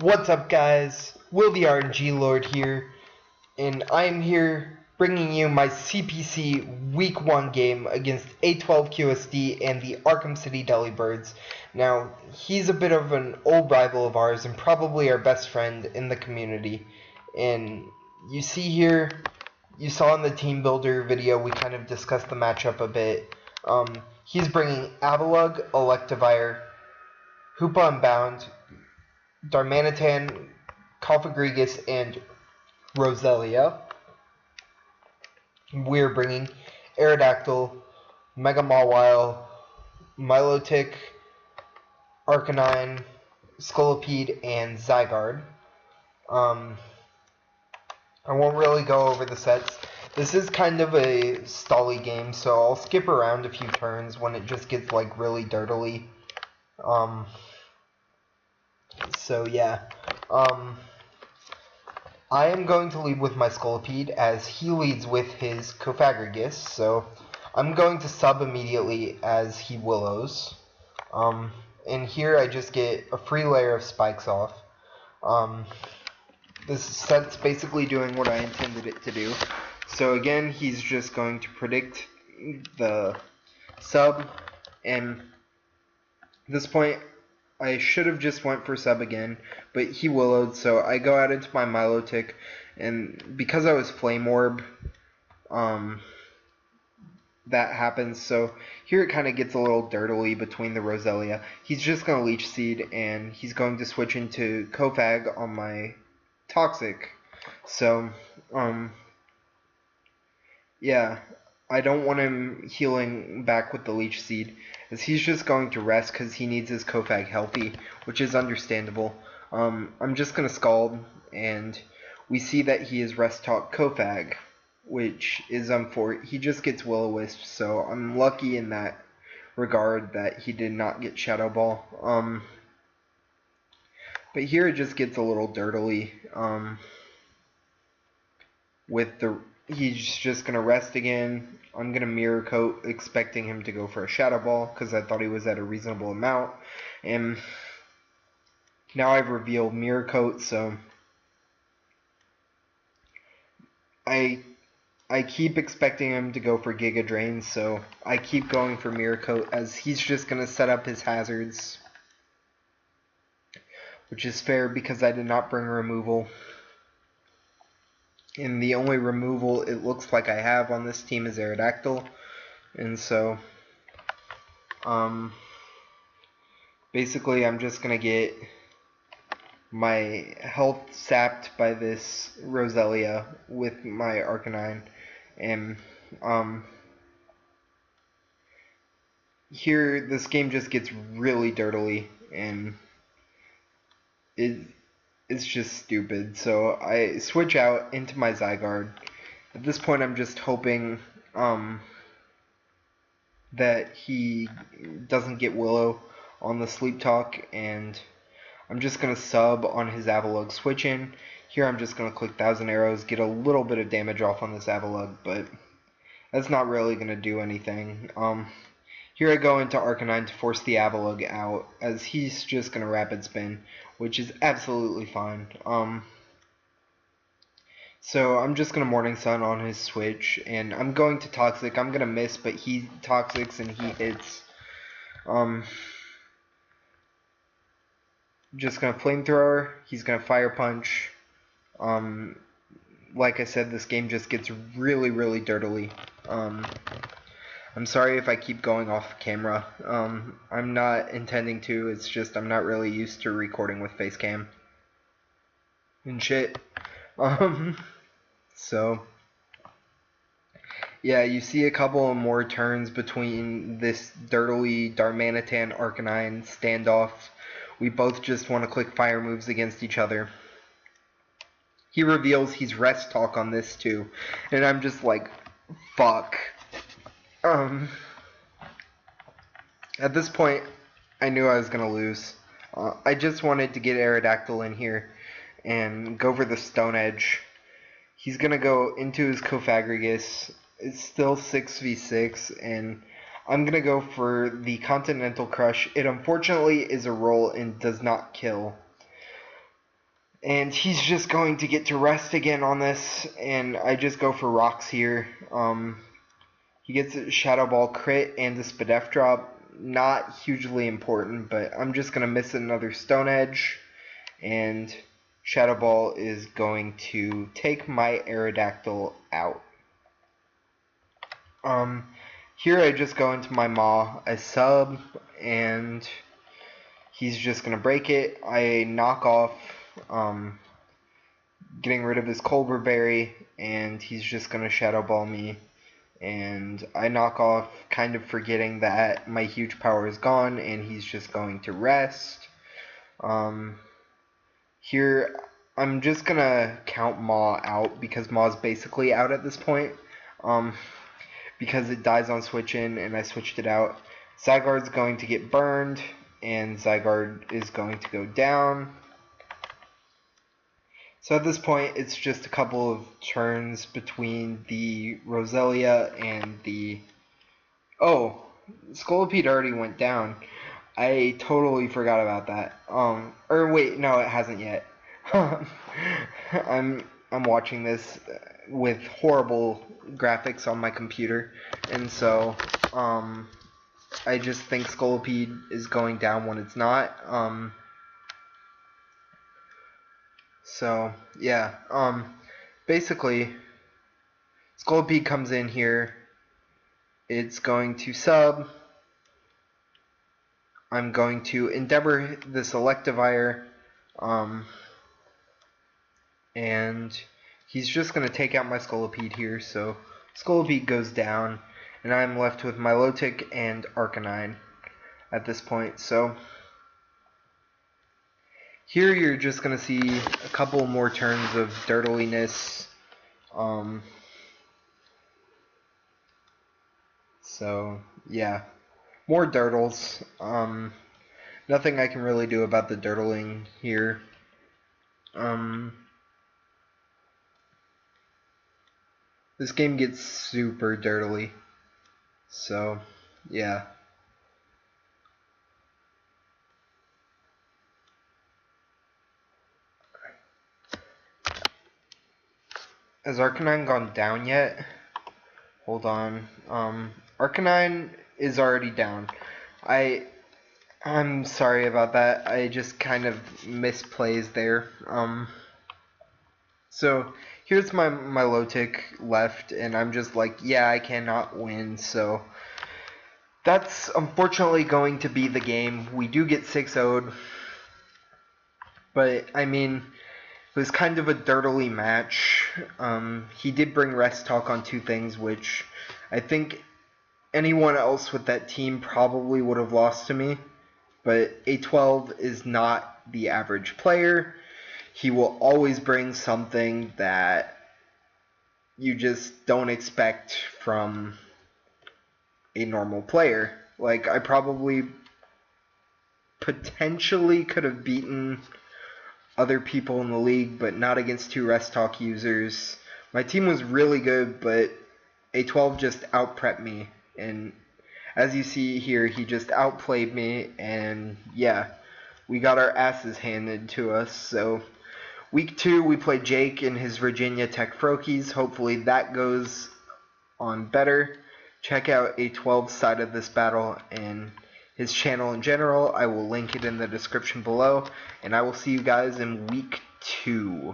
What's up, guys? Will the RNG Lord here, and I am here bringing you my CPC Week 1 game against A12 QSD and the Arkham City Delibirds. Now, he's a bit of an old rival of ours and probably our best friend in the community. And you see here, you saw in the Team Builder video, we kind of discussed the matchup a bit. He's bringing Avalug, Electivire, Hoopa Unbound, Darmanitan, Calfagrigus, and Roselia. We're bringing Aerodactyl, Mega Mawile, Milotic, Arcanine, Scolipede, and Zygarde. I won't really go over the sets. This is kind of a stally game, so I'll skip around a few turns when it just gets like really dirtily. So yeah, I am going to lead with my Scolipede as he leads with his Cofagrigus, so I'm going to sub immediately as he Willows. And here I just get a free layer of spikes off. This set's basically doing what I intended it to do. So again, he's just going to predict the sub, and at this point I should have just went for sub again, but he Willowed, so I go out into my Milotic, and because I was Flame Orb, that happens. So here it kind of gets a little dirtily between the Roselia. He's just going to Leech Seed, and he's going to switch into Cofag on my Toxic. So, yeah, I don't want him healing back with the Leech Seed, as he's just going to rest because he needs his Cofag healthy, which is understandable. I'm just going to Scald, and we see that he is Rest Talk Cofag, which is he just gets Will-O-Wisp, so I'm lucky in that regard that he did not get Shadow Ball. But here it just gets a little dirtily. He's just gonna rest again. I'm gonna Mirror Coat, expecting him to go for a Shadow Ball because I thought he was at a reasonable amount, and now I've revealed Mirror Coat, so I keep expecting him to go for Giga Drain, so I keep going for Mirror Coat as he's just gonna set up his hazards, which is fair because I did not bring removal. And the only removal it looks like I have on this team is Aerodactyl. And so, basically I'm just going to get my health sapped by this Roselia with my Arcanine. And, here this game just gets really dirtily, and it's just stupid. So I switch out into my Zygarde. At this point I'm just hoping that he doesn't get Willow on the Sleep Talk, and I'm just going to sub on his Avalug switch in. Here I'm just going to click 1,000 Arrows, get a little bit of damage off on this Avalug, but that's not really going to do anything. Here I go into Arcanine to force the Avalug out, as he's just going to Rapid Spin, which is absolutely fine. So I'm just going to Morning Sun on his switch, and I'm going to Toxic. I'm going to miss, but he Toxics and he hits. Just going to Flamethrower. He's going to Fire Punch. Like I said, this game just gets really, really dirtily. I'm sorry if I keep going off camera. I'm not intending to. It's just I'm not really used to recording with face cam and shit. So yeah, you see a couple of more turns between this dirtily Darmanitan Arcanine standoff. We both just want to click fire moves against each other. He reveals he's Rest Talk on this too, and I'm just like, fuck. At this point, I knew I was going to lose. I just wanted to get Aerodactyl in here and go for the Stone Edge. He's going to go into his Cofagrigus. It's still 6v6, and I'm going to go for the Continental Crush. It unfortunately is a roll and does not kill. And he's just going to get to rest again on this, and I just go for rocks here. He gets a Shadow Ball crit and a Spadef drop. Not hugely important, but I'm just going to miss another Stone Edge, and Shadow Ball is going to take my Aerodactyl out. Here I just go into my Maw, I sub, and he's just going to break it. I knock off, getting rid of his Colbur Berry, and he's just going to Shadow Ball me. And I knock off, kind of forgetting that my huge power is gone, and he's just going to rest. Here, I'm just going to count Maw out, because Maw's basically out at this point. Because it dies on switch in, and I switched it out. Zygarde's going to get burned, and Zygarde is going to go down. So at this point, it's just a couple of turns between the Roselia and the... Oh, Scolipede already went down. I totally forgot about that. Or wait, no, it hasn't yet. I'm watching this with horrible graphics on my computer, and so I just think Scolipede is going down when it's not. So yeah, basically Scolipede comes in here. It's going to sub. I'm going to Endeavor this Electivire, and he's just going to take out my Scolipede here, so Scolipede goes down, and I'm left with Milotic and Arcanine at this point. So here you're just going to see a couple more turns of dirtliness. So yeah, more dirtles. Nothing I can really do about the dirtling here. This game gets super dirtly. So yeah. Has Arcanine gone down yet? Hold on. Arcanine is already down. I'm sorry about that. I just kind of misplays there. So here's my Milotic left, and I'm just like, yeah, I cannot win. So that's unfortunately going to be the game. We do get 6-0'd, but I mean, it was kind of a dirtily match. He did bring Rest Talk on 2 things, which I think anyone else with that team probably would have lost to me. But A12 is not the average player. He will always bring something that you just don't expect from a normal player. Like, I probably potentially could have beaten other people in the league, but not against 2 Rest Talk users. My team was really good, but A12 just out-prepped me, and as you see here, he just outplayed me, and yeah, we got our asses handed to us. So week 2, we played Jake in his Virginia Tech Frokies. Hopefully that goes on better. Check out A12's side of this battle and his channel in general. I will link it in the description below, and I will see you guys in week 2.